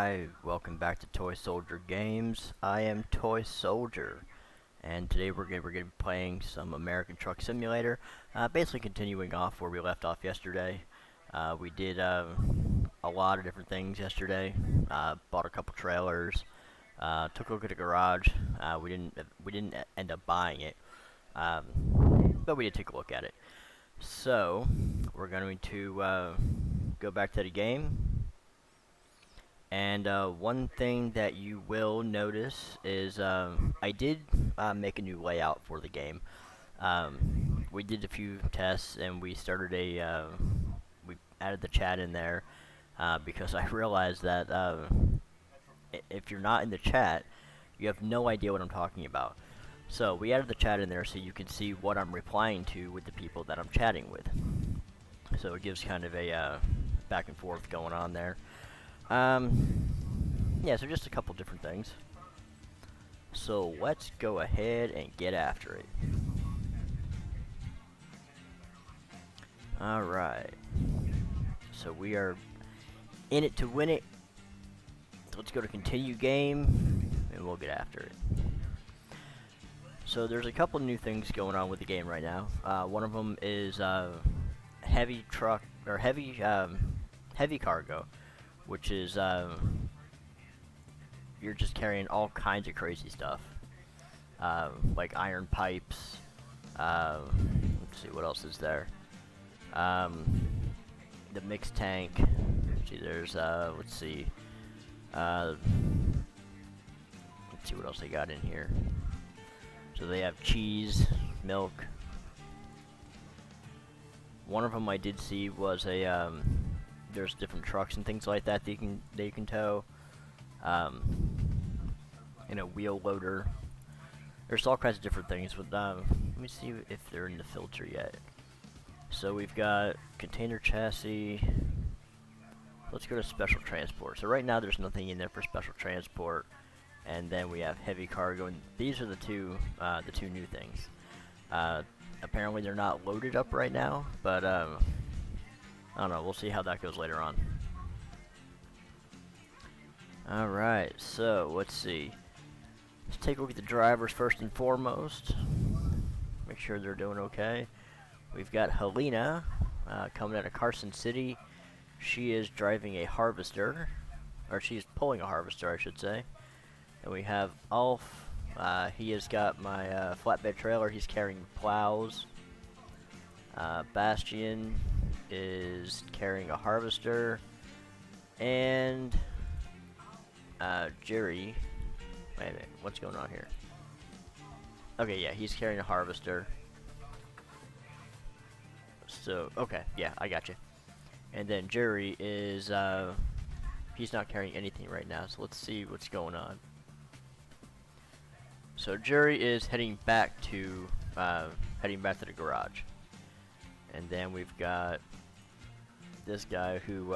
Hi, welcome back to Toy Soldier Games. I am Toy Soldier, and today we're gonna be playing some American Truck Simulator. Basically continuing off where we left off yesterday. We did a lot of different things yesterday. Bought a couple trailers. Took a look at the garage. We didn't end up buying it, but we did take a look at it. So we're going to go back to the game. And one thing that you will notice is I did make a new layout for the game. We did a few tests and we started we added the chat in there because I realized that if you're not in the chat, you have no idea what I'm talking about. So we added the chat in there so you can see what I'm replying to with the people that I'm chatting with. So it gives kind of a back and forth going on there. Yeah, so just a couple different things. So let's go ahead and get after it. Alright. So we are in it to win it. So let's go to continue game, and we'll get after it. So there's a couple new things going on with the game right now. One of them is heavy truck, or heavy cargo, which is you're just carrying all kinds of crazy stuff, like iron pipes. Let's see what else is there. The mixed tank. See, there's let's see what else they got in here. So they have cheese, milk. One of them I did see was a there's different trucks and things like that you can tow. And a wheel loader. There's all kinds of different things. But let me see if they're in the filter yet. So we've got container chassis. Let's go to special transport. So right now there's nothing in there for special transport. And then we have heavy cargo, and these are the two new things. Apparently they're not loaded up right now, but I don't know. We'll see how that goes later on. Alright, so let's see. Let's take a look at the drivers first and foremost. Make sure they're doing okay. We've got Helena coming out of Carson City. She is driving a harvester, or she's pulling a harvester, I should say. And we have Alf. He has got my flatbed trailer. He's carrying plows. Bastian is carrying a harvester. And Jerry. Wait a minute, what's going on here? Okay, yeah, he's carrying a harvester. So, okay, yeah, I got you. And then Jerry is, he's not carrying anything right now, so let's see what's going on. So Jerry is heading back to the garage. And then we've got this guy who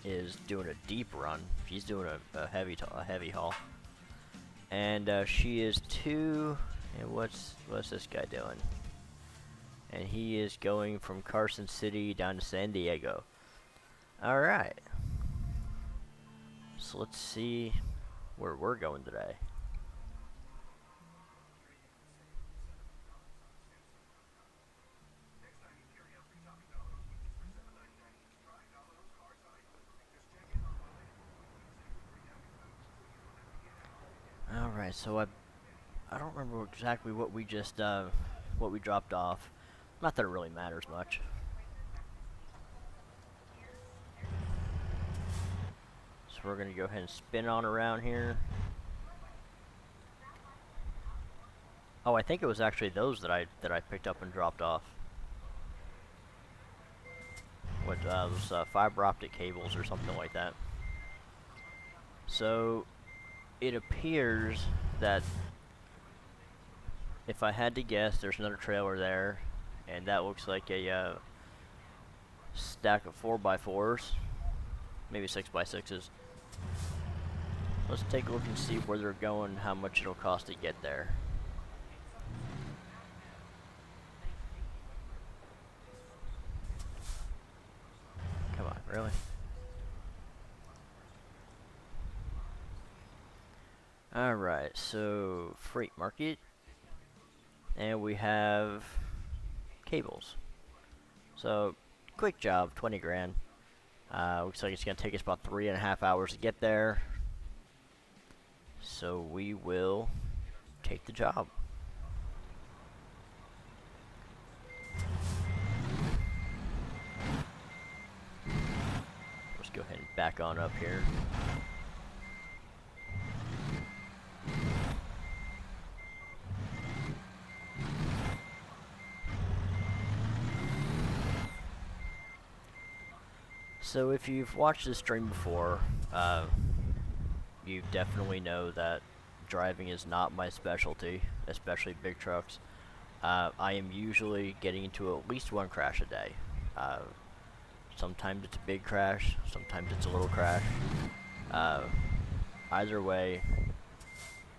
is doing a deep run. She's doing a heavy haul. And she is too. And what's this guy doing? And he is going from Carson City down to San Diego. All right. So let's see where we're going today. Alright, so I don't remember exactly what we just what we dropped off. Not that it really matters much. So we're gonna go ahead and spin on around here. Oh, I think it was actually those that I picked up and dropped off. What those fiber optic cables or something like that. So it appears that, if I had to guess, there's another trailer there, and that looks like a stack of 4x4s, maybe 6x6s. Let's take a look and see where they're going, how much it'll cost to get there. Come on, really? Alright, so freight market, and we have cables. So, quick job, 20 grand. Looks like it's going to take us about 3.5 hours to get there. So we will take the job. Let's go ahead and back on up here. So if you've watched this stream before, you definitely know that driving is not my specialty, especially big trucks. I am usually getting into at least one crash a day. Sometimes it's a big crash, sometimes it's a little crash. Either way,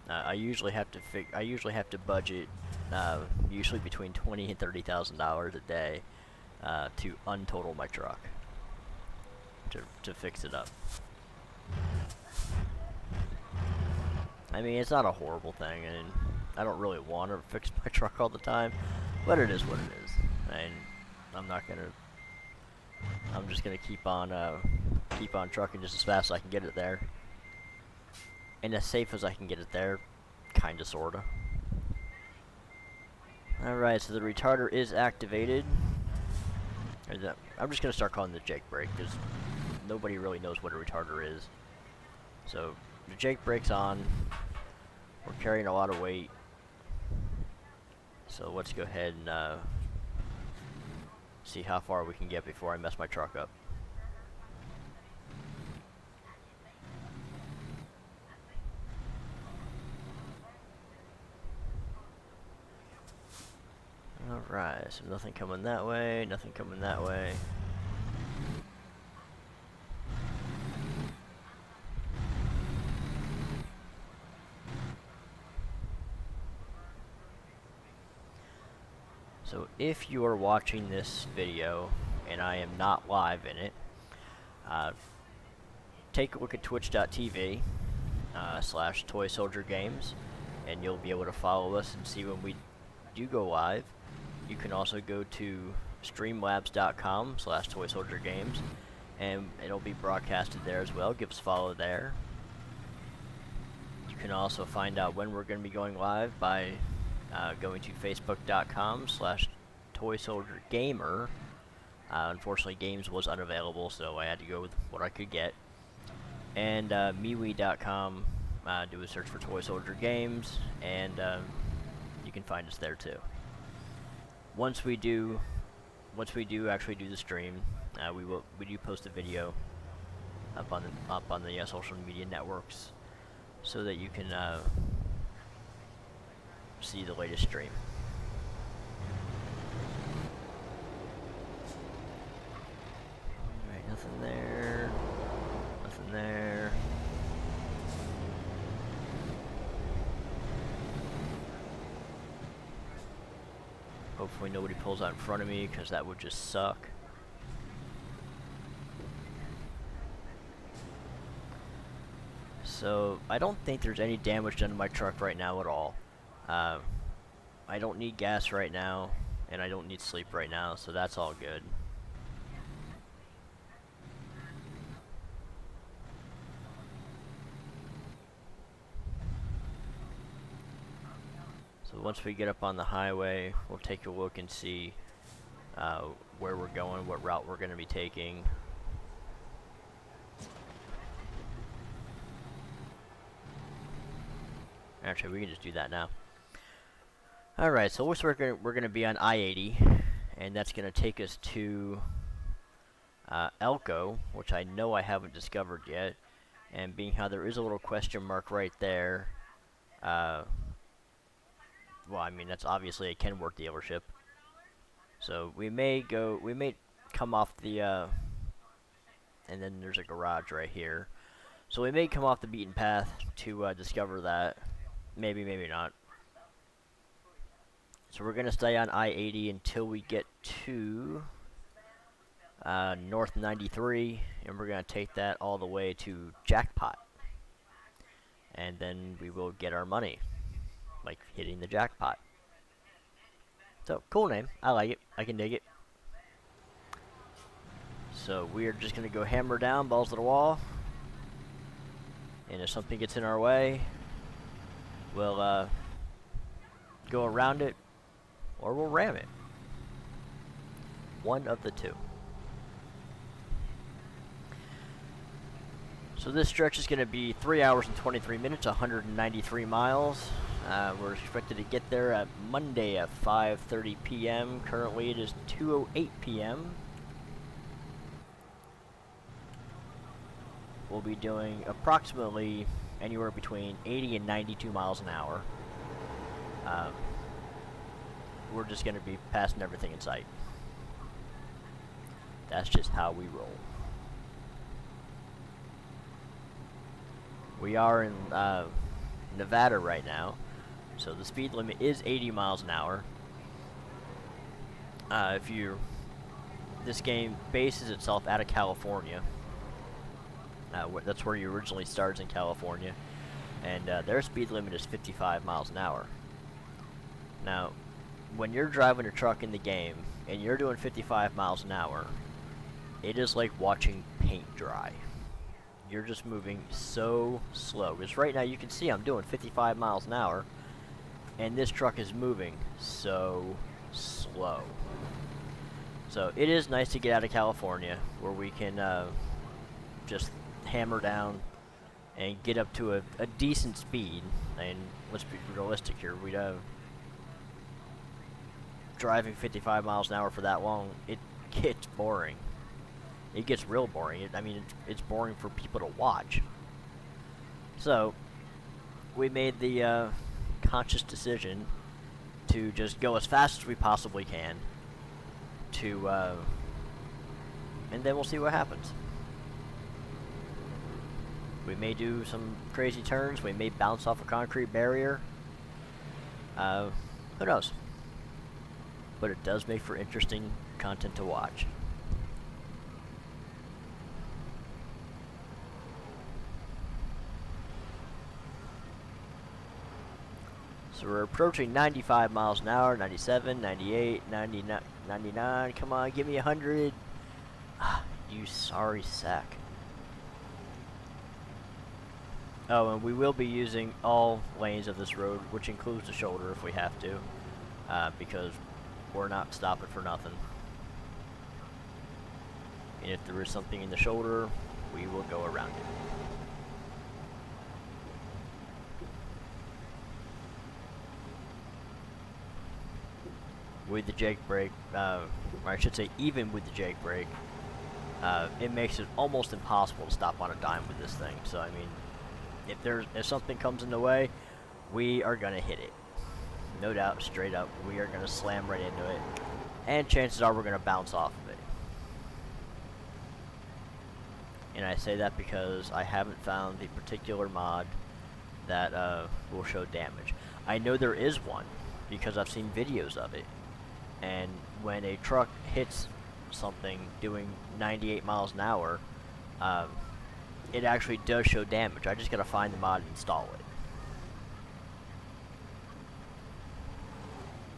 I usually have to budget usually between $20,000 and $30,000 a day to untotal my truck to fix it up. I mean, it's not a horrible thing, and I don't really want to fix my truck all the time, but it is what it is. And I'm just gonna keep on trucking just as fast as I can get it there, and as safe as I can get it there, kinda sorta. Alright, so the retarder is activated. I'm just gonna start calling it the Jake brake, because nobody really knows what a retarder is. So the Jake brake's on. We're carrying a lot of weight, so let's go ahead and see how far we can get before I mess my truck up. Alright, so nothing coming that way, nothing coming that way. So if you are watching this video and I am not live in it, take a look at twitch.tv / Toy Soldier Games, and you'll be able to follow us and see when we do go live. You can also go to streamlabs.com / Toy Soldier Games, and it'll be broadcasted there as well. Give us a follow there. You can also find out when we're going to be going live by going to facebook.com / Toy Soldier Gamer. Unfortunately, games was unavailable, so I had to go with what I could get. And MeWe.com, do a search for Toy Soldier Games, and you can find us there too. Once we do actually do the stream, we do post a video up on the social media networks, so that you can see the latest stream. Alright, nothing there. Nothing there. Hopefully nobody pulls out in front of me, because that would just suck. So, I don't think there's any damage done to my truck right now at all. I don't need gas right now, and I don't need sleep right now, so that's all good. So once we get up on the highway, we'll take a look and see where we're going, what route we're going to be taking. Actually, we can just do that now. Alright, so we're gonna be on I-80, and that's gonna take us to Elko, which I know I haven't discovered yet. And being how there is a little question mark right there, well, I mean, that's obviously a Kenworth dealership. So we may come off the and then there's a garage right here. So we may come off the beaten path to discover that. Maybe, maybe not. So we're going to stay on I-80 until we get to North 93, and we're going to take that all the way to Jackpot. and then we will get our money, like hitting the jackpot. So, cool name. I like it. I can dig it. So, we are just going to go hammer down, balls to the wall. And if something gets in our way, we'll go around it, or we'll ram it. One of the two. So this stretch is going to be 3 hours and 23 minutes, 193 miles. We're expected to get there at Monday at 5:30 p.m. Currently it is 2:08 p.m. We'll be doing approximately anywhere between 80 and 92 miles an hour. We're just going to be passing everything in sight. That's just how we roll. We are in Nevada right now, so the speed limit is 80 miles an hour. This game bases itself out of California. That's where you originally started, in California, and their speed limit is 55 miles an hour. Now, when you're driving a truck in the game and you're doing 55 miles an hour, it is like watching paint dry. You're just moving so slow. Because right now you can see I'm doing 55 miles an hour, and this truck is moving so slow. So it is nice to get out of California, where we can just hammer down and get up to a decent speed. And let's be realistic here. We'd driving 55 miles an hour for that long, it gets boring. It gets real boring. It's boring for people to watch. So, we made the conscious decision to just go as fast as we possibly can and then we'll see what happens. We may do some crazy turns. We may bounce off a concrete barrier. Who knows? But it does make for interesting content to watch. So we're approaching 95 miles an hour, 97, 98, 99, 99. Come on, give me 100. You sorry sack. Oh, and we will be using all lanes of this road, which includes the shoulder if we have to, because we're not stopping for nothing. And if there is something in the shoulder, we will go around it. With the Jake brake, or I should say even with the Jake brake, it makes it almost impossible to stop on a dime with this thing. So I mean, if something comes in the way, we are gonna hit it. No doubt, straight up, we are gonna slam right into it. And chances are we're gonna bounce off of it. And I say that because I haven't found the particular mod that will show damage. I know there is one because I've seen videos of it. And when a truck hits something doing 98 miles an hour, it actually does show damage. I just gotta find the mod and install it.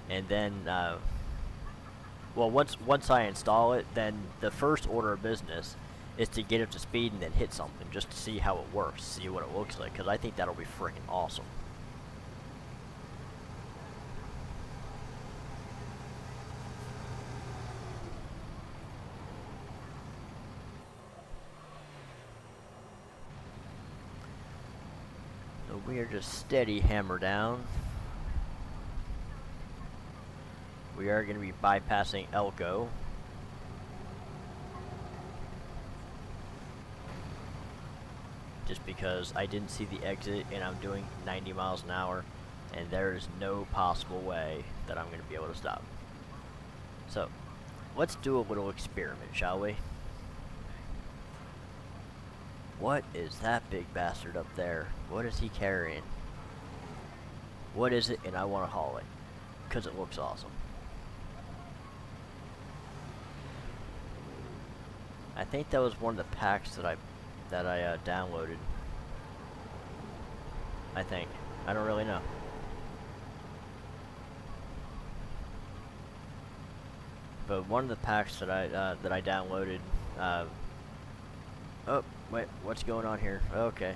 And then, well, once I install it, then the first order of business is to get up to speed and then hit something just to see how it works, see what it looks like, because I think that'll be freaking awesome. So we are just steady hammer down. We are going to be bypassing Elko. Just because I didn't see the exit and I'm doing 90 miles an hour and there is no possible way that I'm going to be able to stop. So, let's do a little experiment, shall we? What is that big bastard up there? What is he carrying? What is it? And I want to haul it because it looks awesome. I think that was one of the packs that I downloaded. I think. I don't really know. But one of the packs that I downloaded. Oh wait, what's going on here? Okay.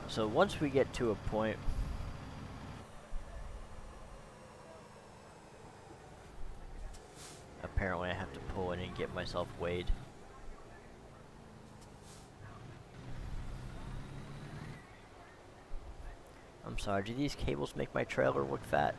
So once we get to a point. Apparently I have to pull in and get myself weighed. I'm sorry, do these cables make my trailer look fat?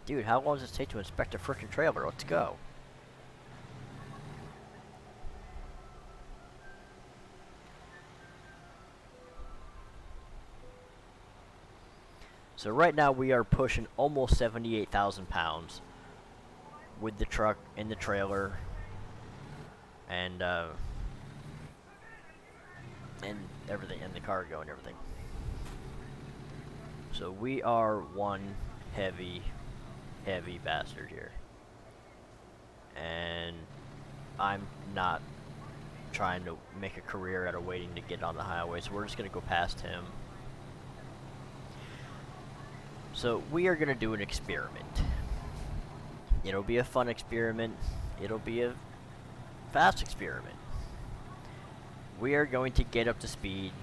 Dude, how long does it take to inspect a frickin' trailer? Let's go. So right now we are pushing almost 78,000 pounds with the truck and the trailer and everything, and the cargo and everything. So we are one heavy bastard here. And I'm not trying to make a career out of waiting to get on the highway, so we're just gonna go past him. So we are gonna do an experiment. It'll be a fun experiment. It'll be a fast experiment. We are going to get up to speed,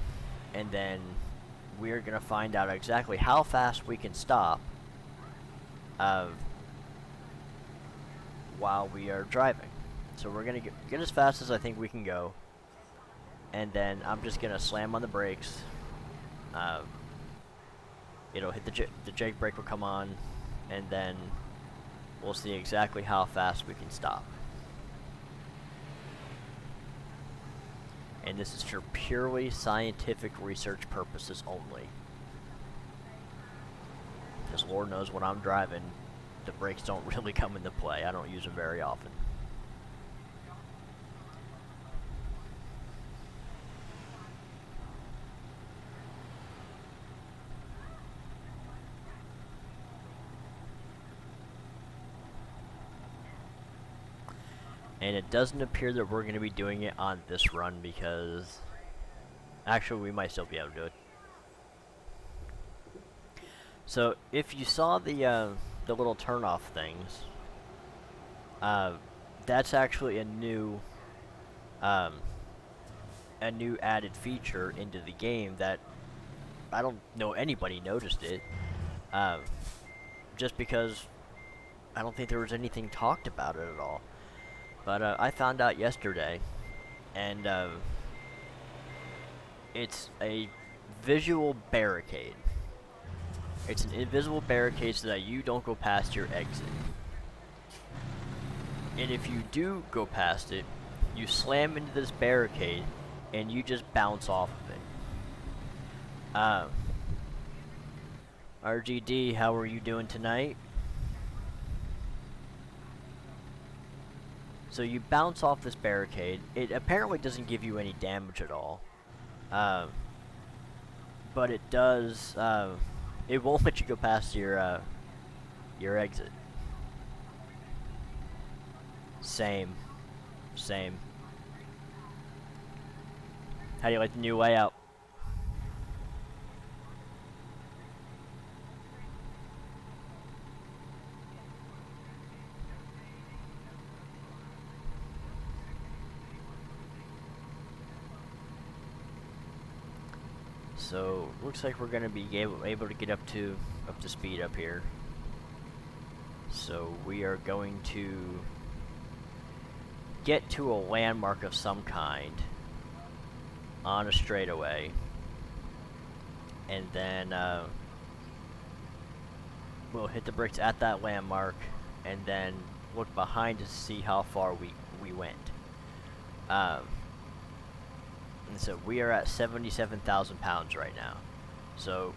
and then we are gonna find out exactly how fast we can stop while we are driving. So we're gonna get as fast as I think we can go, and then I'm just gonna slam on the brakes. It'll hit the Jake brake will come on, and then we'll see exactly how fast we can stop. And this is for purely scientific research purposes only. Because Lord knows when I'm driving, the brakes don't really come into play. I don't use them very often. And it doesn't appear that we're going to be doing it on this run because... Actually, we might still be able to do it. So, if you saw the little turn-off things, that's actually a new added feature into the game that I don't know anybody noticed it. Just because I don't think there was anything talked about it at all. But I found out yesterday, and it's a visual barricade. It's an invisible barricade so that you don't go past your exit. And if you do go past it, you slam into this barricade, and you just bounce off of it. RGD, how are you doing tonight? So you bounce off this barricade. It apparently doesn't give you any damage at all. But it does, it won't let you go past your exit. Same. How do you like the new layout? So looks like we're gonna be able to get up to speed up here. So we are going to get to a landmark of some kind on a straightaway, and then we'll hit the brakes at that landmark, and then look behind to see how far we went. And so we are at 77,000 pounds right now. So,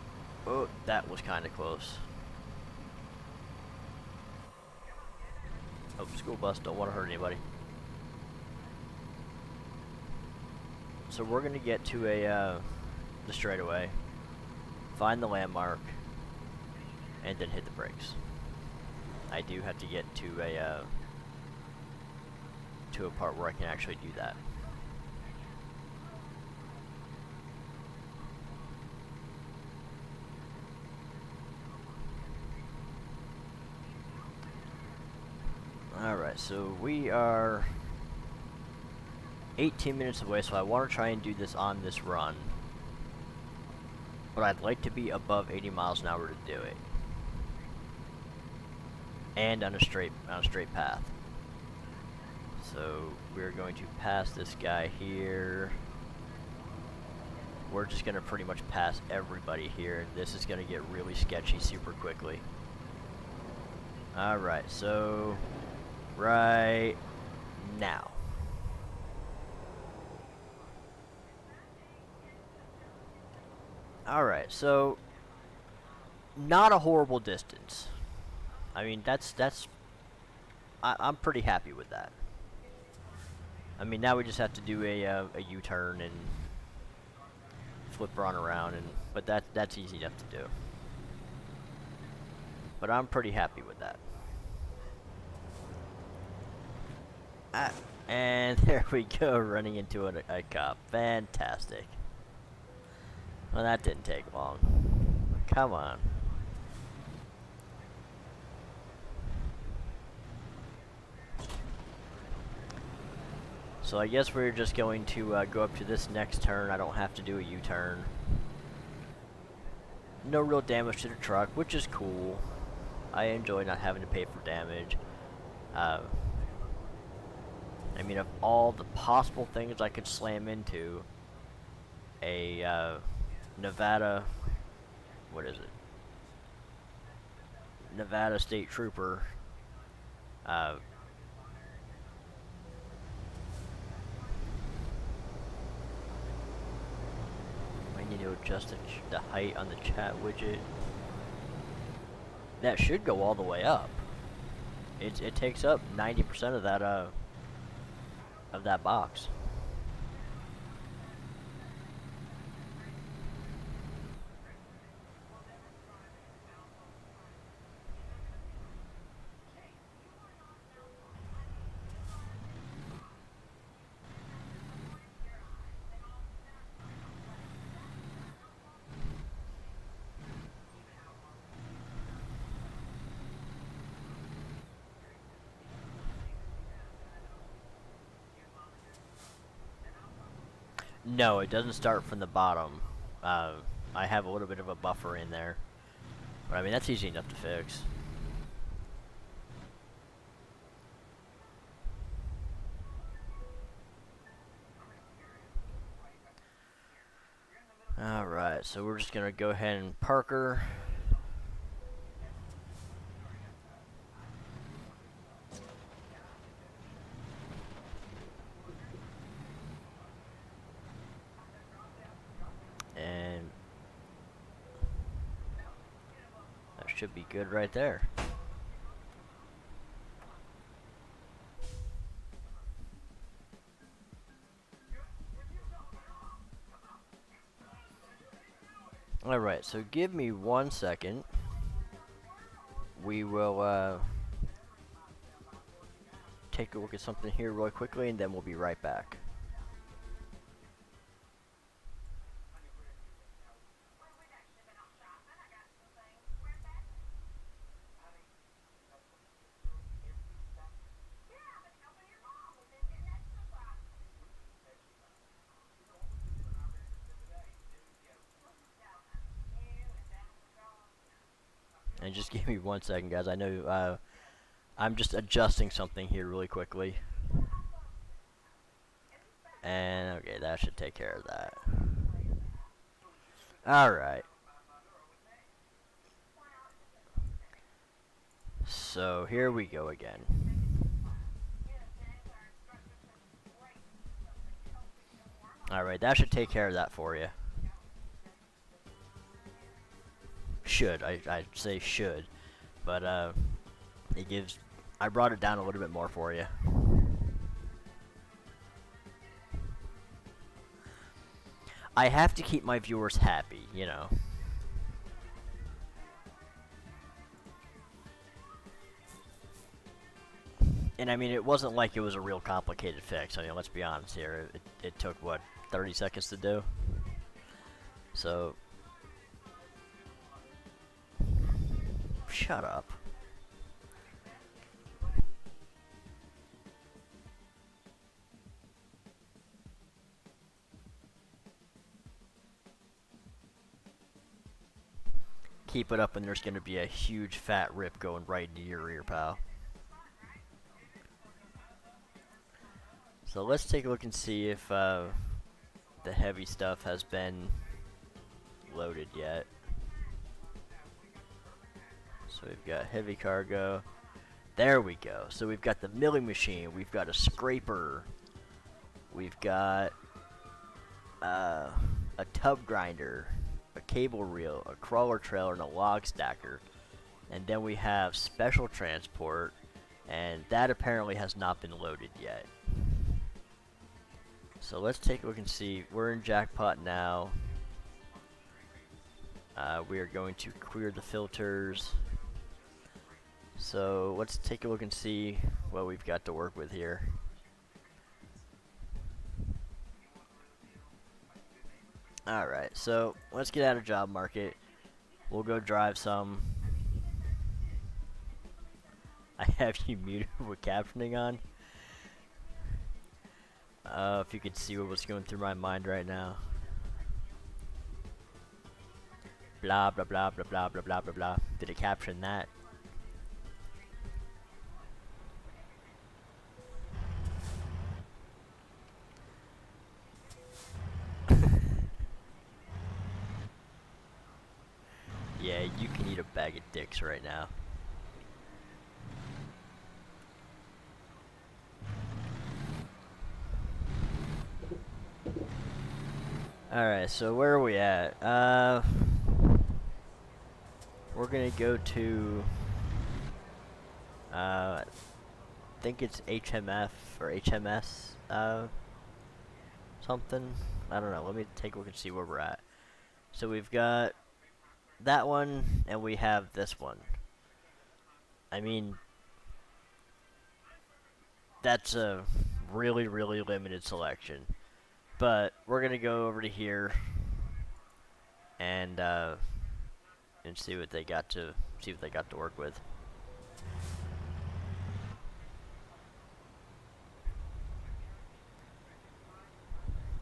oh, that was kind of close. Oh, school bus, don't want to hurt anybody. So we're gonna get to the straightaway, find the landmark, and then hit the brakes. I do have to get to a part where I can actually do that. Alright, so we are 18 minutes away, so I want to try and do this on this run. But I'd like to be above 80 miles an hour to do it. And on a straight path. So we're going to pass this guy here. We're just going to pretty much pass everybody here. This is going to get really sketchy super quickly. Alright, so right now. Alright, so not a horrible distance. I mean, I'm pretty happy with that. I mean, now we just have to do a U-turn and flip Ron around, but that's easy enough to do. But I'm pretty happy with that. And there we go, running into a cop. Fantastic. Well, that didn't take long. Come on. So I guess we're just going to go up to this next turn. I don't have to do a U-turn. No real damage to the truck, which is cool. I enjoy not having to pay for damage. I mean, of all the possible things I could slam into, a Nevada, what is it? Nevada State Trooper. I need to adjust the height on the chat widget. That should go all the way up. It takes up 90% of that box. No, it doesn't start from the bottom. I have a little bit of a buffer in there. But I mean, that's easy enough to fix. Alright, so we're just gonna go ahead and park her. And that should be good right there. Alright, so give me 1 second. We will take a look at something here really quickly, and then we'll be right back. And just give me 1 second, guys. I know I'm just adjusting something here really quickly. And okay, that should take care of that. Alright. So here we go again. Alright, that should take care of that for you. Should. I'd say should. But it gives I brought it down a little bit more for you. I have to keep my viewers happy, you know. And I mean, it wasn't like it was a real complicated fix. I mean, let's be honest here. It took, what, 30 seconds to do? So... Shut up. Keep it up and there's gonna be a huge fat rip going right into your ear, pal. So let's take a look and see if the heavy stuff has been loaded yet. So we've got heavy cargo. There we go. So we've got the milling machine. We've got a scraper. We've got a tub grinder, a cable reel, a crawler trailer, and a log stacker. And then we have special transport, and that apparently has not been loaded yet. So let's take a look and see. We're in jackpot now. We are going to clear the filters. So let's take a look and see what we've got to work with here. Alright, so let's get out of job market. We'll go drive some. I have you muted with captioning on. If you could see what was going through my mind right now. Blah blah blah blah blah blah blah blah blah. Did it caption that? Yeah, you can eat a bag of dicks right now. Alright, so where are we at? We're gonna go to, I think it's HMF or HMS, something. I don't know. Let me take a look and see where we're at. So we've got that one, and we have this one. I mean, that's a really, really limited selection. But we're gonna go over to here and see what they got to work with.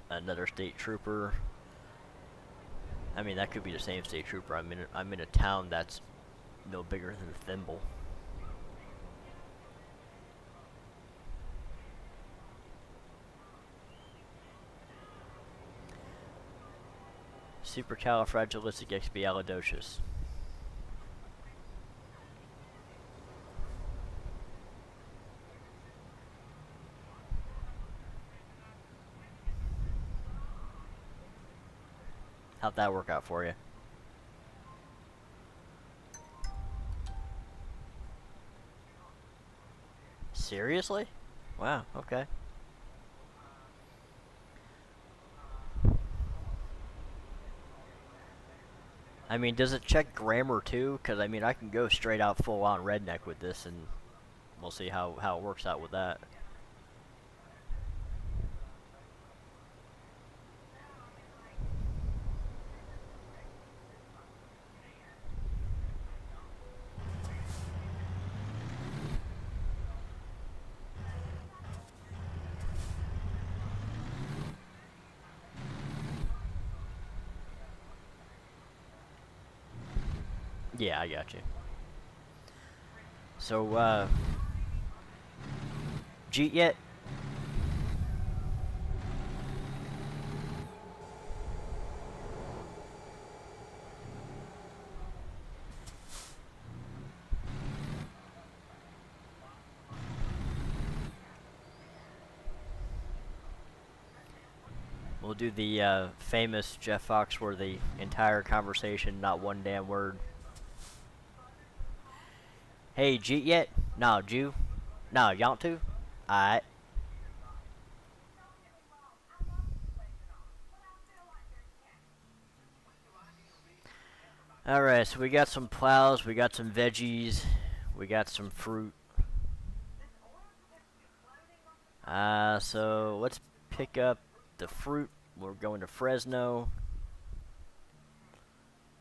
Another state trooper. I mean, that could be the same state trooper. I'm in a town that's no bigger than Thimble. Supercalifragilisticexpialidocious. How'd that work out for you? Seriously? Wow, okay. I mean, does it check grammar too? Because, I mean, I can go straight out full-on redneck with this, and we'll see how it works out with that. Yeah, I got you. So, Jeet yet? We'll do the famous Jeff Foxworthy entire conversation, not one damn word. Hey, Jeet yet? Nah, Jew. No, you want to? Alright. Alright, so we got some plows, we got some veggies, we got some fruit. So let's pick up the fruit. We're going to Fresno.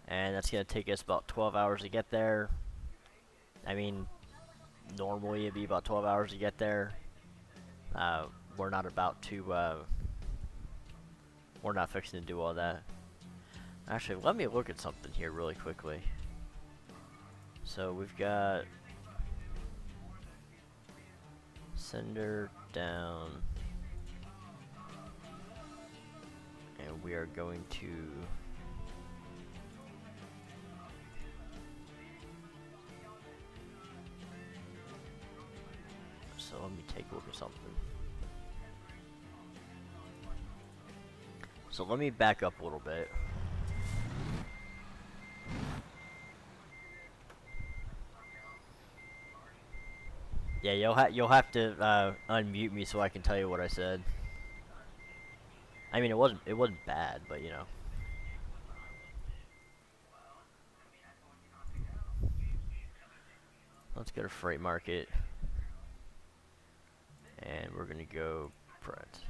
And that's going to take us about 12 hours to get there. I mean, normally it'd be about 12 hours to get there. We're not about to, we're not fixing to do all that. Actually, let me look at something here really quickly. So we've got sender down. And we are going to so let me take a look at something. So let me back up a little bit. Yeah, you'll have to unmute me so I can tell you what I said. I mean, it wasn't bad, but you know. Let's go to Freight Market, and we're gonna go print.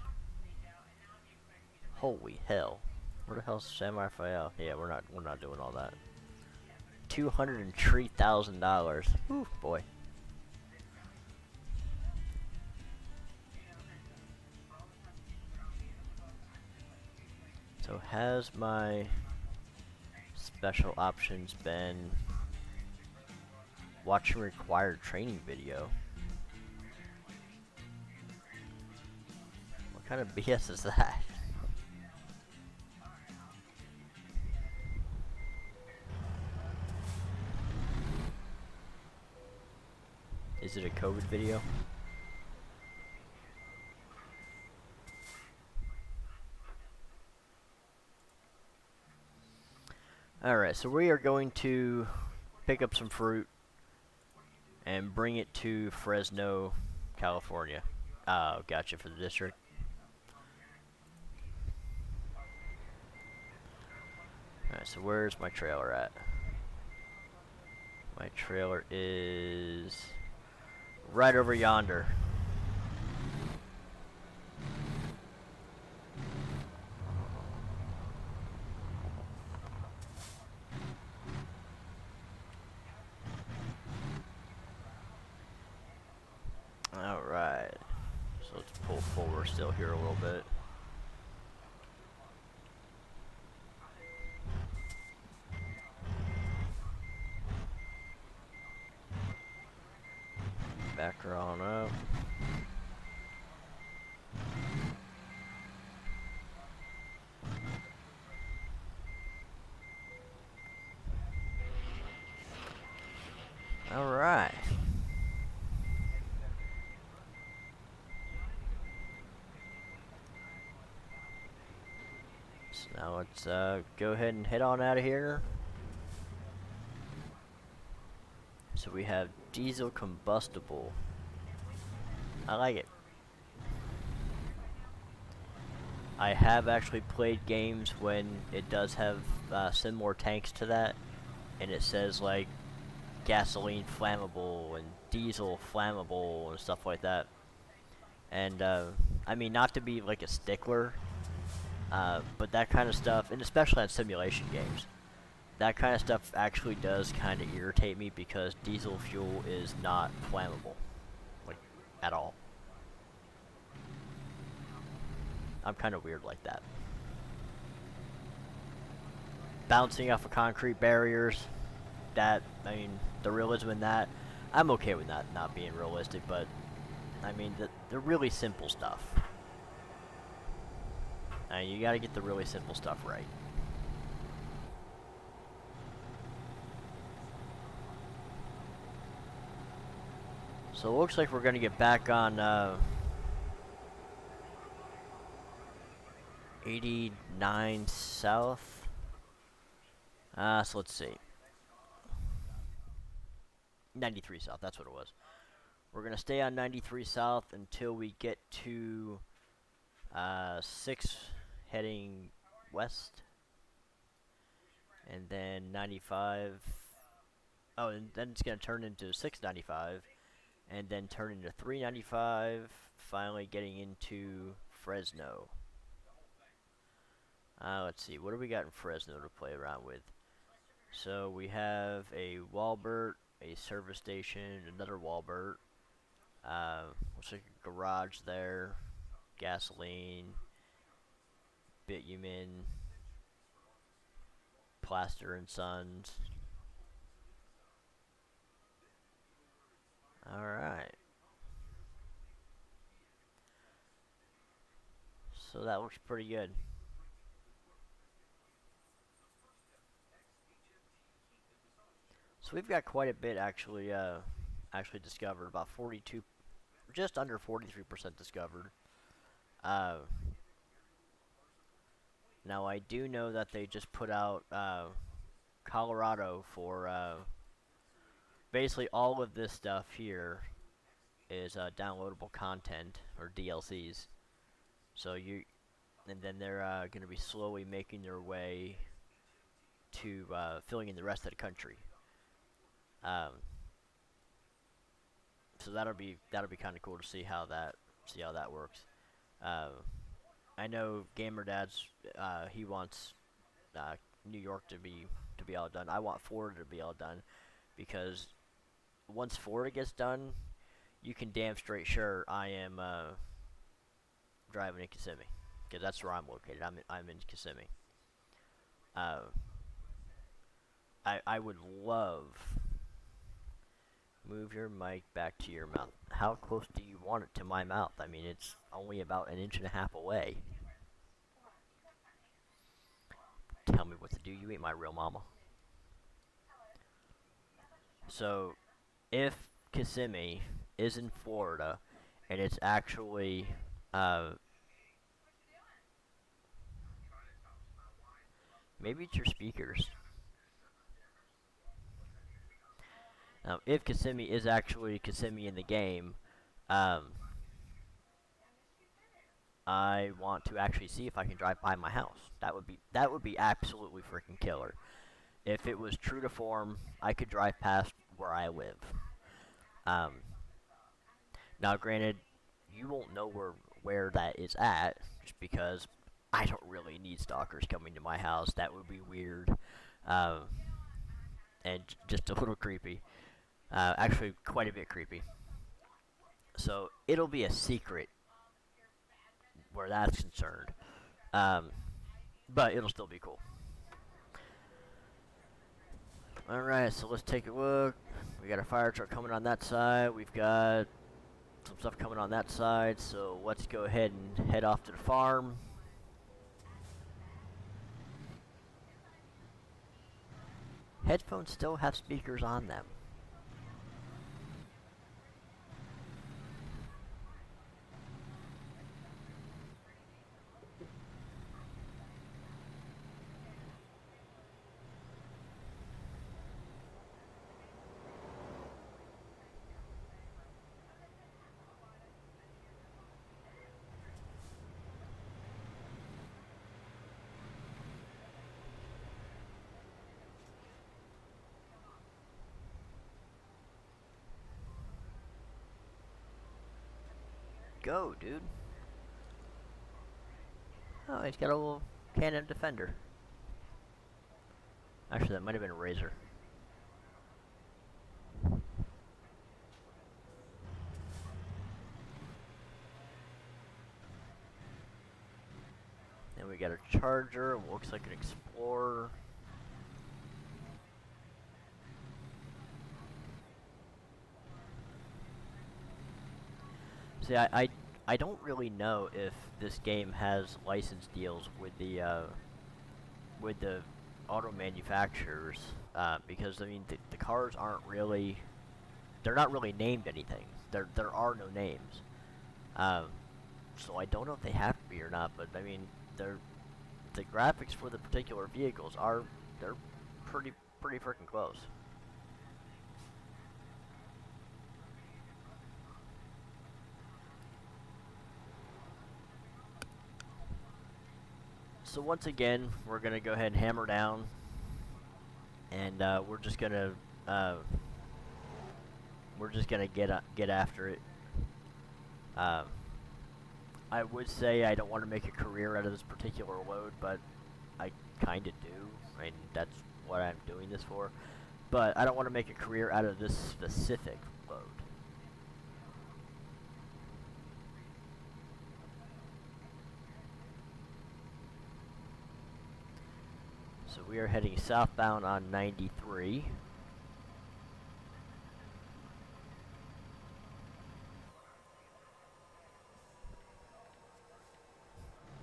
Holy hell! Where the hell's San Rafael? Yeah, we're not doing all that. $203,000. Ooh, boy. So has my special options been watching required training video? What kind of BS is that? Is it a COVID video? Alright, so we are going to pick up some fruit and bring it to Fresno, California. Oh, gotcha, for the district. Alright, so where's my trailer at? My trailer is right over yonder. Alright. So let's pull forward still here a little bit. Back her on up. Alright. So now let's go ahead and head on out of here. So we have diesel combustible. I like it. I have actually played games when it does have similar tanks to that, and it says like gasoline flammable and diesel flammable and stuff like that. And I mean, not to be like a stickler, but that kind of stuff, and especially on simulation games, that kind of stuff actually does kind of irritate me because diesel fuel is not flammable, like, at all. I'm kind of weird like that. Bouncing off of concrete barriers, that, I mean, the realism in that, I'm okay with that not being realistic, but, I mean, the really simple stuff. You gotta get the really simple stuff right. So it looks like we're gonna get back on 89 South. So let's see. 93 South, that's what it was. We're gonna stay on 93 South until we get to 6 heading west, and then 95. Oh, and then it's gonna turn into 695, and then turn into 395. Finally, getting into Fresno. Let's see, what do we got in Fresno to play around with? So we have a Walbert, a service station, another Walbert. Looks like a garage there, gasoline, bitumen, Plaster and Sons. Alright. So that looks pretty good. So we've got quite a bit actually discovered. About 42, just under 43% discovered. Uh, Now I do know that they just put out Colorado for basically all of this stuff here is downloadable content or DLCs. So and then they're going to be slowly making their way to filling in the rest of the country. So that'll be kind of cool to see how that works. I know Gamer Dad's he wants New York to be all done. I want Florida to be all done because once Florida gets done, you can damn straight sure I am driving in Kissimmee because that's where I'm located. I'm in Kissimmee. I would love. Move your mic back to your mouth. How close do you want it to my mouth? I mean, it's only about an inch and a half away. Tell me what to do. You ain't my real mama. So, if Kissimmee is in Florida, and it's actually, maybe it's your speakers. If Kissimmee is actually Kissimmee in the game, I want to actually see if I can drive by my house. That would be absolutely freaking killer. If it was true to form, I could drive past where I live. Now, granted, you won't know where that is at, just because I don't really need stalkers coming to my house. That would be weird, and just a little creepy. Actually, quite a bit creepy. So it'll be a secret where that's concerned, but it'll still be cool. Alright, so let's take a look. We got a fire truck coming on that side. We've got some stuff coming on that side. So let's go ahead and head off to the farm. Headphones still have speakers on them. Go, dude. Oh, he's got a little Canon Defender. Actually, that might have been a Razor. Then we got a Charger, looks like an Explorer. See, I don't really know if this game has license deals with the auto manufacturers, because I mean the cars aren't really, they're not really named anything. There are no names, so I don't know if they have to be or not. But I mean, the graphics for the particular vehicles they're pretty freaking close. So once again, we're gonna go ahead and hammer down, and we're just gonna get after it. Um, I would say I don't want to make a career out of this particular load, but I kind of do. I mean, that's what I'm doing this for. But I don't want to make a career out of this specific load. So we are heading southbound on 93.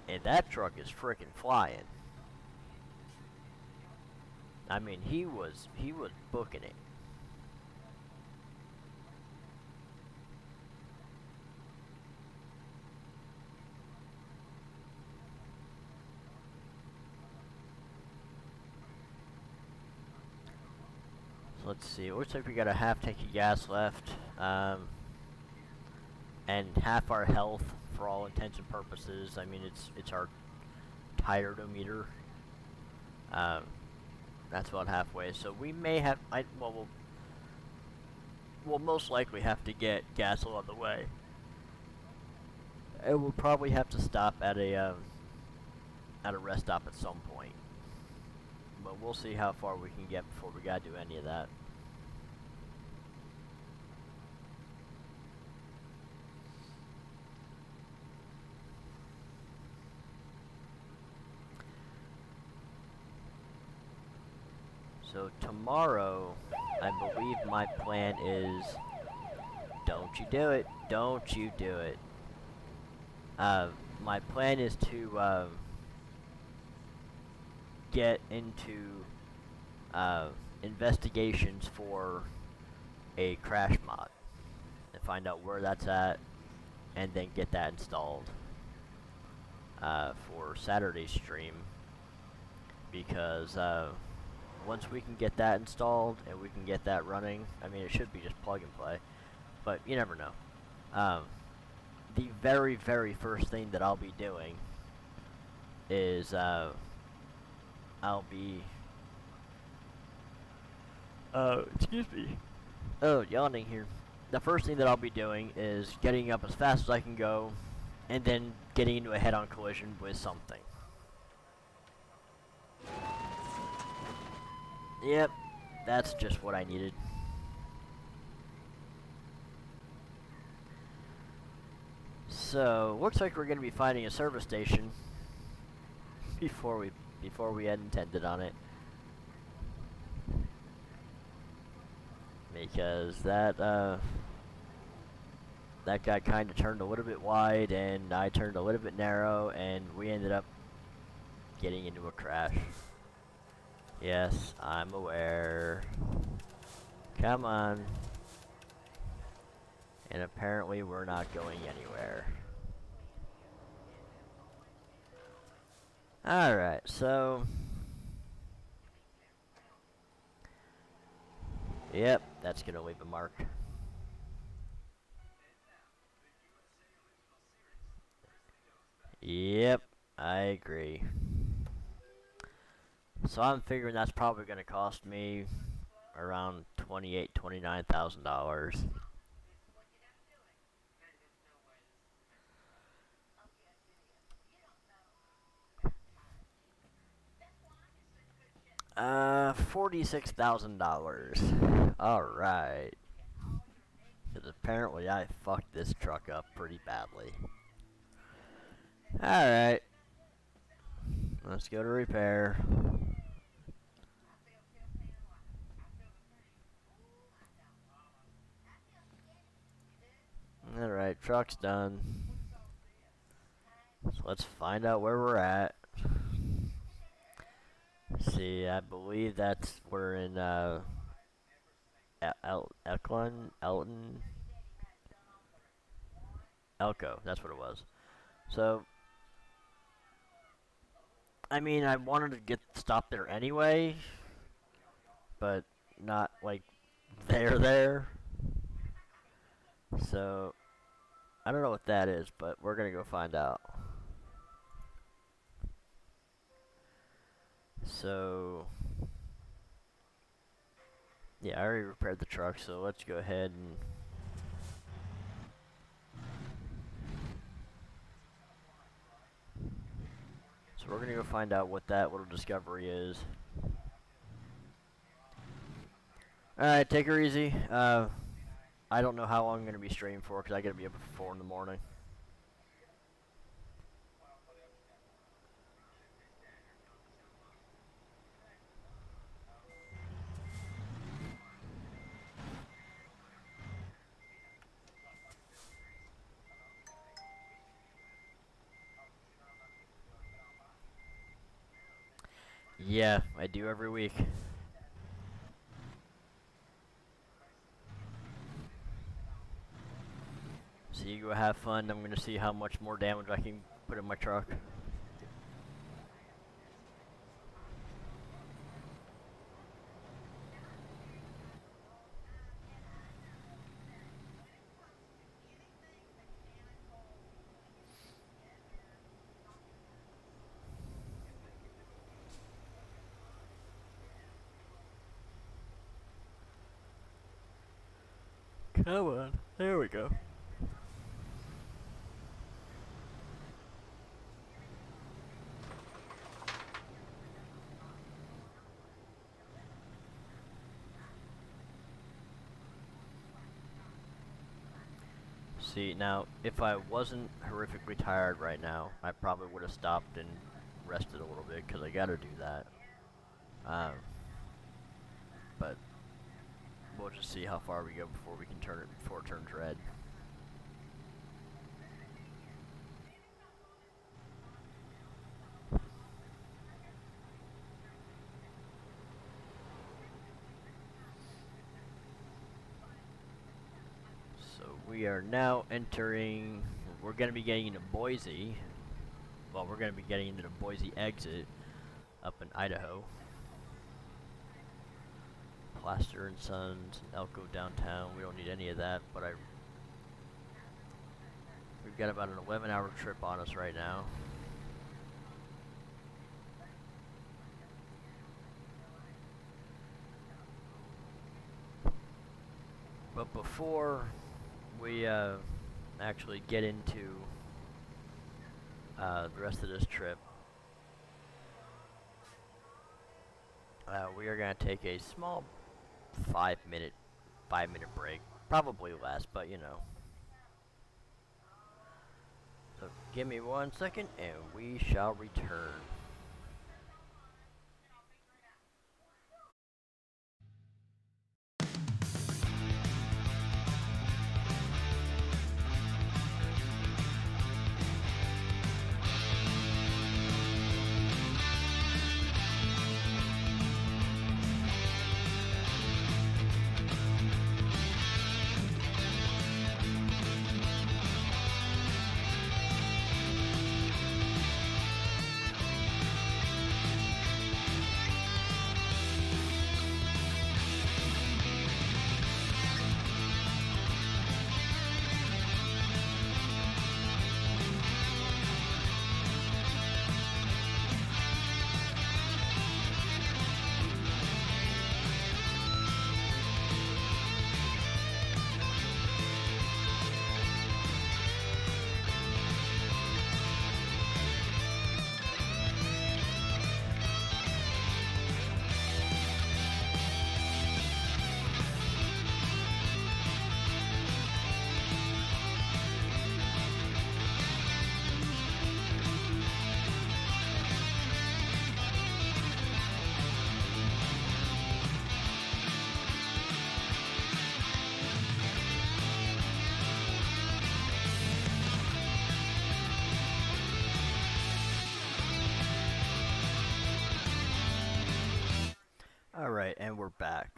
And that truck is frickin' flying. I mean, he was booking it. So let's see. It looks like we got a half tank of gas left, and half our health for all intents and purposes. I mean, it's our tireometer. That's about halfway. So we may have. We'll most likely have to get gas along the way. And we'll probably have to stop at a rest stop at some point. But we'll see how far we can get before we gotta do any of that. So tomorrow, I believe my plan is, don't you do it, don't you do it. My plan is to get into investigations for a crash mod and find out where that's at, and then get that installed for Saturday's stream, because once we can get that installed and we can get that running, I mean, it should be just plug and play, but you never know. The very, very first thing that I'll be doing is I'll be excuse me. Oh, yawning here. The first thing that I'll be doing is getting up as fast as I can go, and then getting into a head-on collision with something. Yep, that's just what I needed. So, looks like we're going to be finding a service station before we had intended on it. Because that got kind of turned a little bit wide, and I turned a little bit narrow, and we ended up getting into a crash. Yes, I'm aware. Come on. And apparently we're not going anywhere. Alright, so... Yep, that's gonna leave a mark. Yep, I agree. So I'm figuring that's probably gonna cost me around $28,000-$29,000. $46,000. Alright. Because apparently I fucked this truck up pretty badly. Alright. Let's go to repair. Alright, truck's done. So let's find out where we're at. See, I believe we're in Elko, that's what it was. So, I mean, I wanted to get stopped there anyway, but not like there. So, I don't know what that is, but we're gonna go find out. So, yeah, I already repaired the truck, so let's go ahead and... So we're gonna go find out what that little discovery is. Alright, take her easy. I don't know how long I'm gonna be streaming for, because I gotta be up at 4 in the morning. Yeah, I do every week. So you go have fun. I'm gonna see how much more damage I can put in my truck. Come on. There we go. See, now, if I wasn't horrifically tired right now, I probably would have stopped and rested a little bit, because I gotta do that. But we'll just see how far we go before we can turn it, before it turns red. So we are now entering, we're going to be getting into Boise. Well, we're going to be getting into the Boise exit up in Idaho. Plaster and Sons, and Elko downtown. We don't need any of that, but we've got about an 11-hour trip on us right now. But before we actually get into the rest of this trip, we are going to take a small 5-minute break. Probably less, but you know. So give me 1 second and we shall return. Alright, and we're back.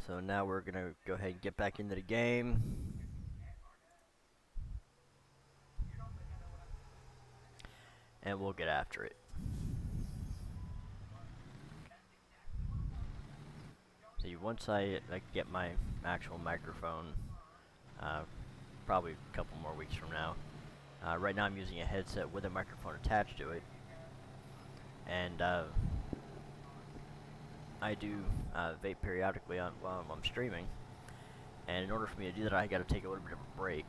So now we're gonna go ahead and get back into the game. And we'll get after it. See, once I get my actual microphone, probably a couple more weeks from now. Right now I'm using a headset with a microphone attached to it. and I do vape periodically while I'm streaming. And in order for me to do that, I got to take a little bit of a break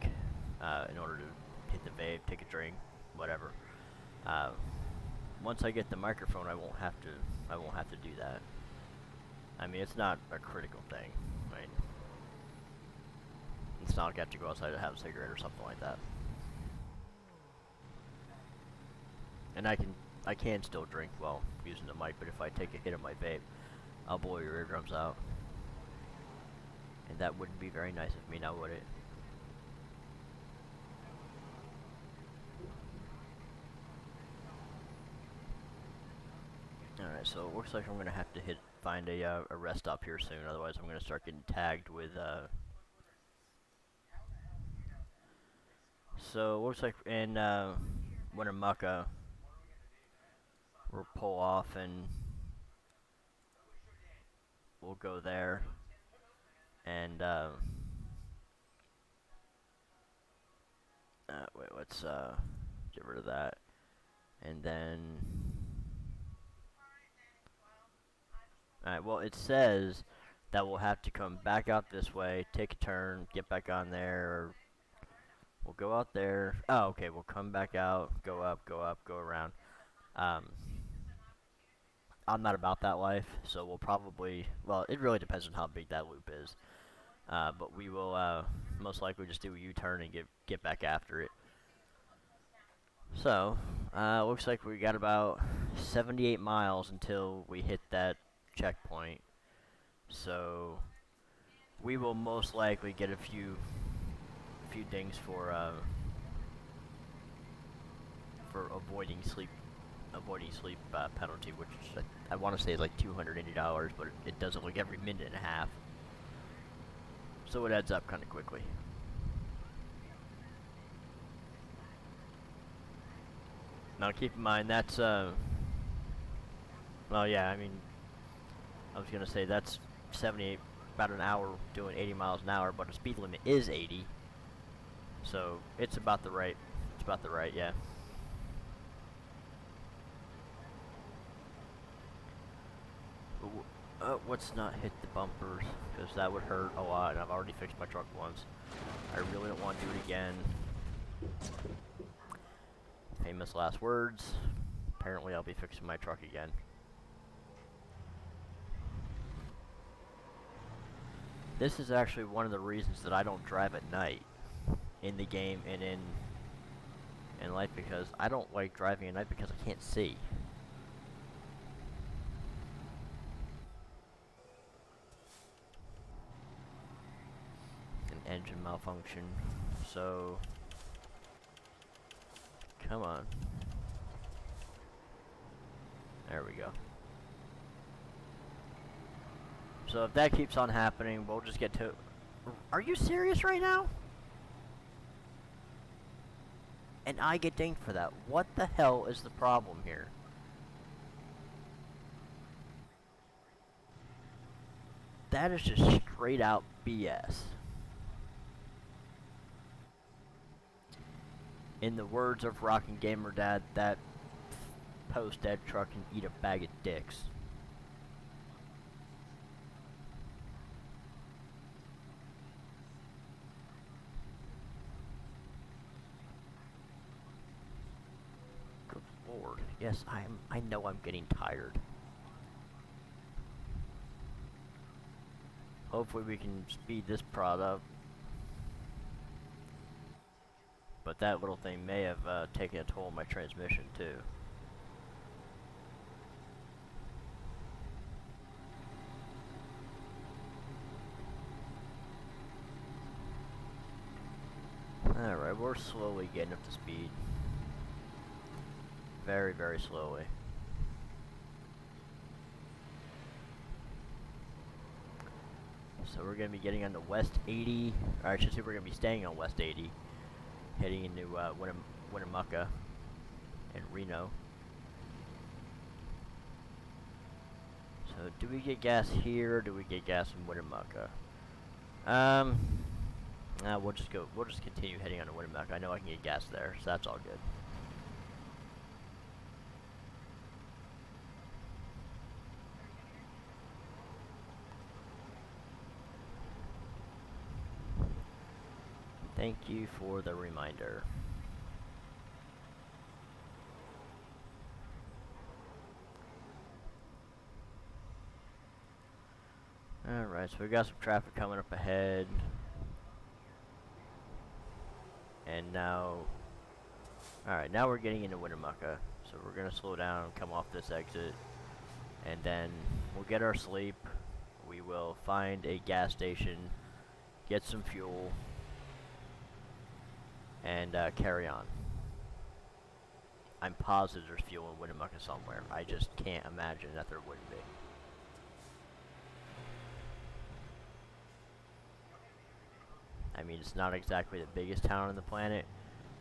in order to hit the vape, take a drink, whatever. Uh, Once I get the microphone, I won't have to do that. I mean, it's not a critical thing, right? It's not like I have to go outside to have a cigarette or something like that. And I can still drink while using the mic, but if I take a hit of my vape, I'll blow your eardrums out. And that wouldn't be very nice of me, now would it? Alright, so it looks like I'm gonna have to find a rest stop here soon, otherwise I'm gonna start getting tagged with so it looks like in Winnemucca we'll pull off and we'll go there and wait, let's get rid of that, and then alright, well, it says that we'll have to come back out this way, take a turn, get back on there, or we'll go out there. Oh, okay, we'll come back out, go up, go around. I'm not about that life, so we'll probably, well, it really depends on how big that loop is. But we will most likely just do a U-turn and get back after it. So, looks like we got about 78 miles until we hit that checkpoint. So, we will most likely get a few dings for avoiding sleep penalty, which I want to say is like $280, but it does it like every minute and a half. So it adds up kind of quickly. Now keep in mind that's well, yeah, I mean, I was gonna say that's 78, about an hour doing 80 miles an hour, but the speed limit is 80. So it's about the right, yeah. Let's not hit the bumpers, because that would hurt a lot, and I've already fixed my truck once. I really don't want to do it again. Famous last words. Apparently I'll be fixing my truck again. This is actually one of the reasons that I don't drive at night in the game and in life, because I don't like driving at night because I can't see. An engine malfunction. So come on. There we go. So if that keeps on happening, we'll just get to... Are you serious right now? And I get dinged for that. What the hell is the problem here? That is just straight out BS. In the words of Rockin' Gamer Dad, that post-dead truck can eat a bag of dicks. Good lord. Yes, I know I'm getting tired. Hopefully we can speed this prod up. But that little thing may have taken a toll on my transmission too. Alright, we're slowly getting up to speed. Very, very slowly. So we're going to be getting on the West 80, or I should say we're going to be staying on West 80, heading into Winnemucca and Reno. So do we get gas here, or do we get gas in Winnemucca? We'll just continue heading on to Winnemucca. I know I can get gas there, so that's all good. Thank you for the reminder. Alright, so we got some traffic coming up ahead. And now... Alright, now we're getting into Winnemucca. So we're gonna slow down, come off this exit. And then we'll get our sleep. We will find a gas station, get some fuel, and carry on. I'm positive there's fuel in Winnemucca somewhere. I just can't imagine that there wouldn't be. I mean, it's not exactly the biggest town on the planet,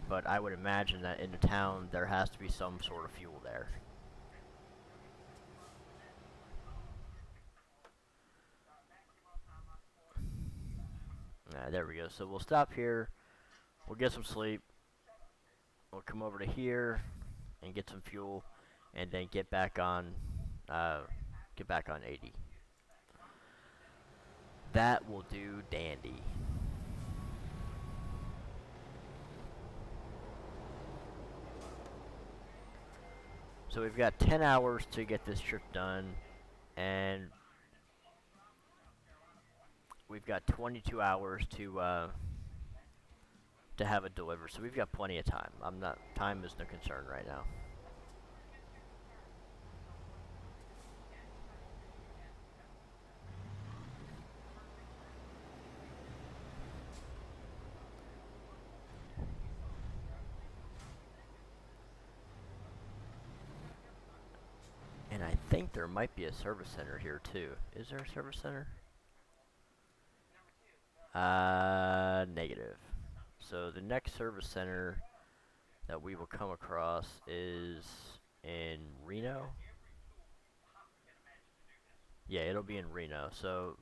but I would imagine that in the town there has to be some sort of fuel there. There we go. So we'll stop here. We'll get some sleep. We'll come over to here and get some fuel, and then get back on 80. That will do dandy. So we've got 10 hours to get this trip done, and we've got 22 hours to have it delivered. So we've got plenty of time. Time is no concern right now. And I think there might be a service center here too. Is there a service center? Negative. So the next service center that we will come across is in Reno. Yeah, it'll be in Reno. So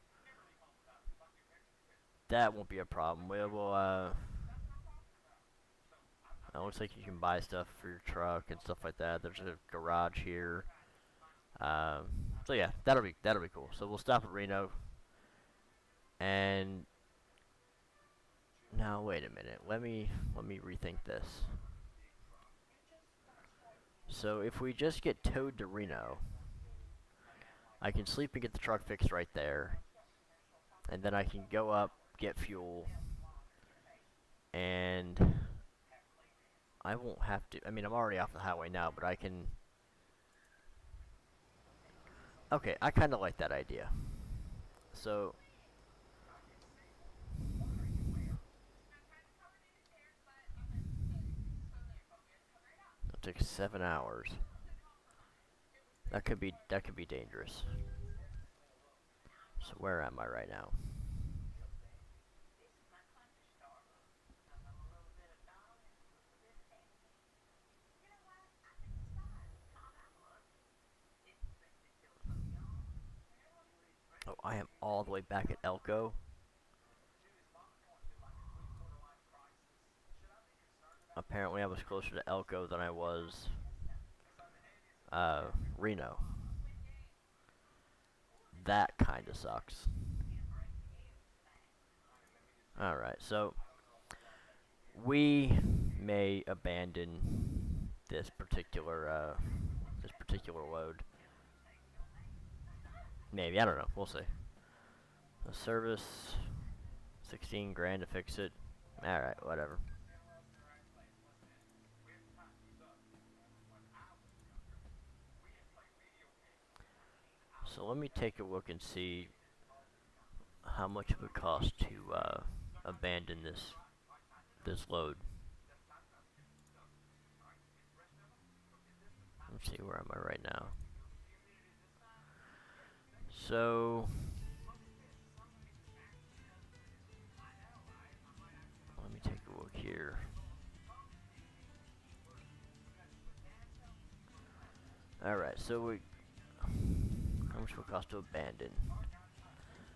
that won't be a problem. We will, it looks like you can buy stuff for your truck and stuff like that. There's a garage here. So yeah, that'll be cool. So we'll stop at Reno. And now wait a minute. Let me rethink this. So if we just get towed to Reno, I can sleep and get the truck fixed right there. And then I can go up, get fuel, and I won't have to, I mean, I'm already off the highway now, but I can, okay, I kind of like that idea. So, it took 7 hours. That could be dangerous. So where am I right now? Oh, I am all the way back at Elko. Apparently I was closer to Elko than I was Reno. That kinda sucks. Alright, so we may abandon this particular load. Maybe, I don't know, we'll see. The service, 16 grand to fix it. Alright, whatever. So let me take a look and see how much it would cost to abandon this load. Let's see, where am I right now? So let me take a look here. Alright, so how much would it cost to abandon?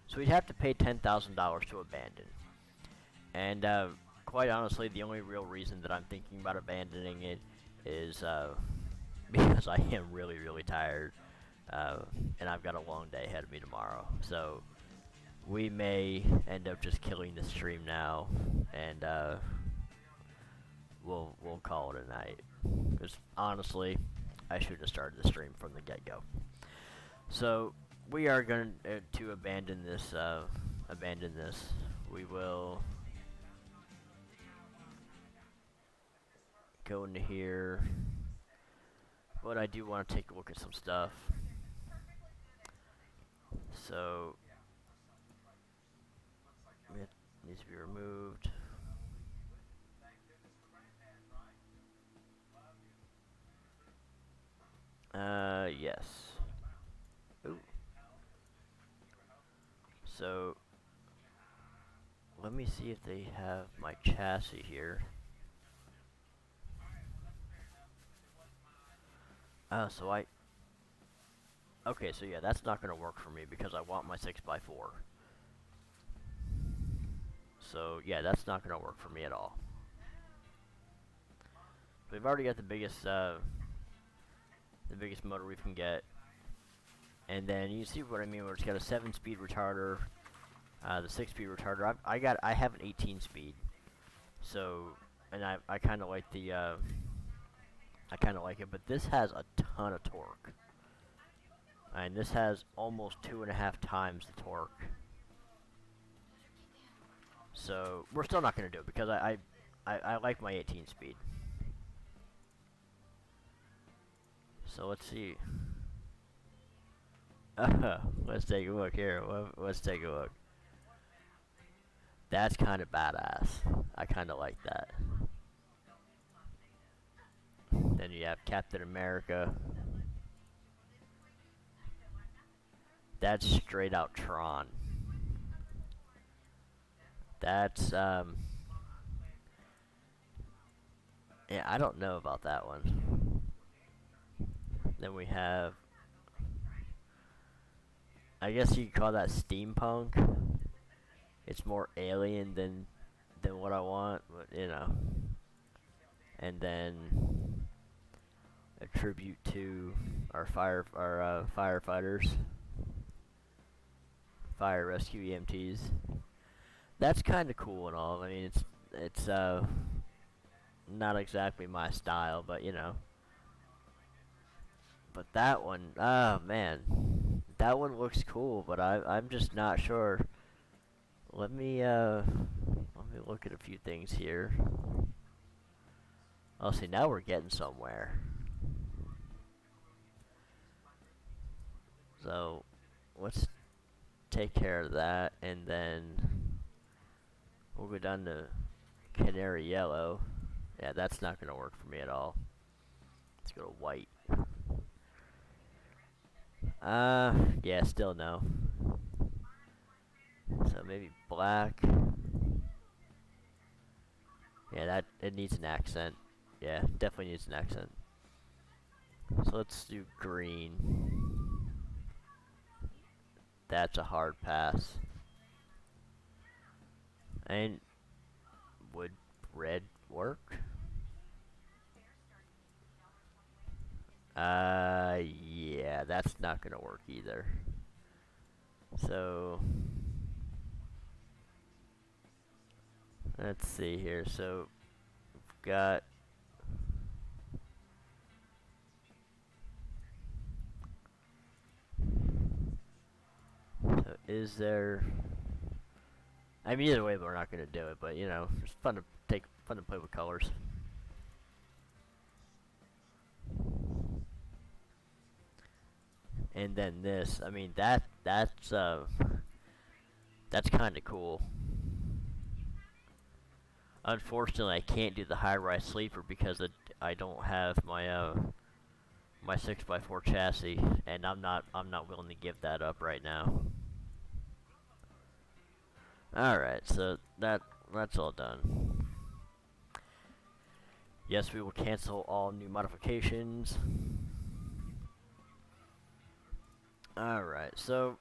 So we'd have to pay $10,000 to abandon. And quite honestly, the only real reason that I'm thinking about abandoning it is because I am really, really tired. And I've got a long day ahead of me tomorrow. So we may end up just killing the stream now, and we'll call it a night. Because honestly, I should have started the stream from the get-go. So we are going to abandon this. We will go into here, but I do want to take a look at some stuff. So it needs to be removed. Yes. Ooh. So let me see if they have my chassis here. Oh, so okay, so yeah, that's not gonna work for me because I want my 6x4. So yeah, that's not gonna work for me at all. We've already got the biggest motor we can get, and then you see what I mean, where it's got a 7-speed retarder, the 6-speed retarder. I have an 18-speed, so and I kind of like the I kind of like it, but this has a ton of torque, and this has almost 2.5 times the torque. So we're still not gonna do it because I like my 18-speed. So let's see. Let's take a look here. Let's take a look. That's kind of badass. I kind of like that. Then you have Captain America. That's straight out Tron. That's, yeah, I don't know about that one. Then we have, I guess you could call that steampunk. It's more alien than what I want, but you know. And then a tribute to our firefighters, fire rescue EMTs. That's kind of cool and all. I mean, it's not exactly my style, but you know. But that one, oh man, that one looks cool, but I'm just not sure. Let me look at a few things here. Oh, see, now we're getting somewhere. So, let's take care of that, and then we'll go down to canary yellow. Yeah, that's not gonna work for me at all. Let's go to white. Yeah, still no. So maybe black. Yeah, it needs an accent. Yeah, definitely needs an accent. So let's do green. That's a hard pass. And would red work? Yeah, that's not gonna work either. So let's see here. So we've got so is there? I mean, either way, we're not gonna do it. But you know, it's fun to play with colors. And then this, I mean, that's kind of cool. Unfortunately, I can't do the high-rise sleeper because I don't have my my 6x4 chassis, and I'm not willing to give that up right now. All right, so that's all done. Yes, we will cancel all new modifications. All right, so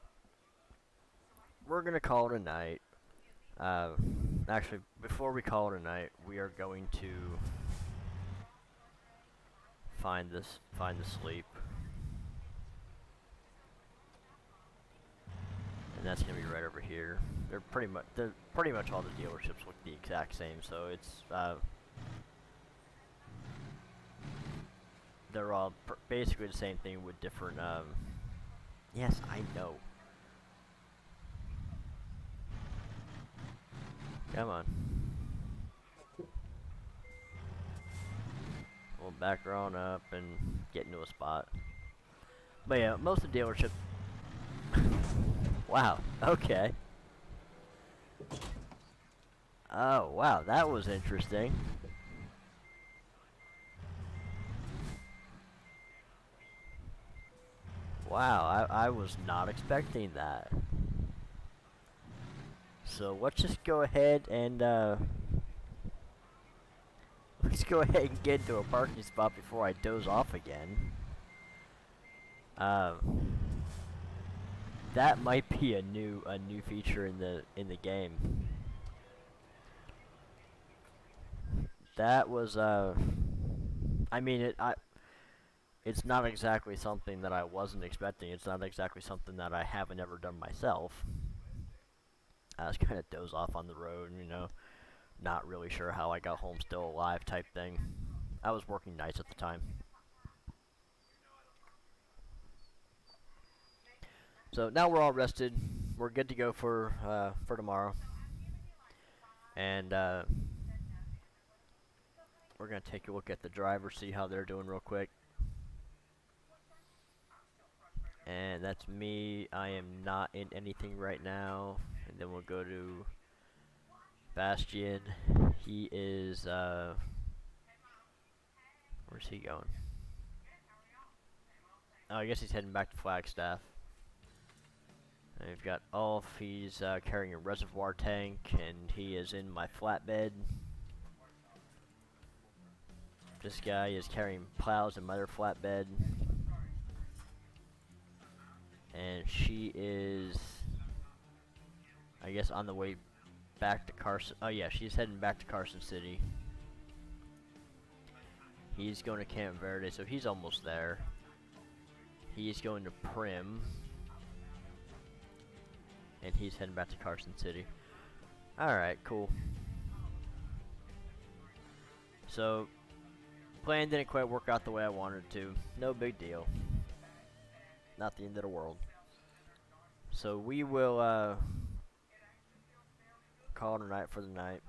we're gonna call it a night. Actually, before we call it a night, we are going to find the sleep. and that's gonna be right over here. They're pretty much all the dealerships look the exact same, so it's they're all basically the same thing with different. Yes, I know. Come on. We'll back her on up and get into a spot. But yeah, most of the dealerships. Wow. Okay. Oh, wow, that was interesting. Wow, I was not expecting that. So let's just go ahead and let's go ahead and get into a parking spot before I doze off again. That might be a new feature in the game. That was I mean it's not exactly something that I wasn't expecting. It's not exactly something that I haven't ever done myself. I was kind of doze off on the road, you know, not really sure how I got home still alive type thing. I was working nights at the time. So now we're all rested. We're good to go for tomorrow. And we're gonna take a look at the driver, see how they're doing real quick. And that's me. I am not in anything right now. And then we'll go to Bastian. He is where's he going? Oh, I guess he's heading back to Flagstaff. And we've got Ulf. He's carrying a reservoir tank, and he is in my flatbed. This guy is carrying plows in my other flatbed. And she is, I guess, on the way back to Carson. Oh yeah, she's heading back to Carson City. He's going to Camp Verde, so he's almost there. He's going to Prim. And he's heading back to Carson City. Alright, cool. So, plan didn't quite work out the way I wanted it to. No big deal. Not the end of the world. So we will call it a night for the night.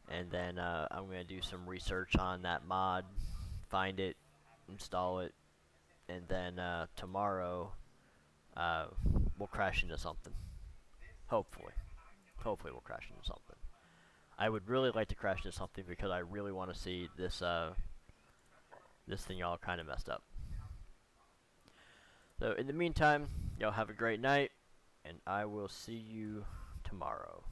And then I'm going to do some research on that mod. Find it, install it, and then tomorrow we'll crash into something. Hopefully. Hopefully we'll crash into something. I would really like to crash into something because I really want to see this this thing all kind of messed up. So in the meantime, y'all have a great night, and I will see you tomorrow.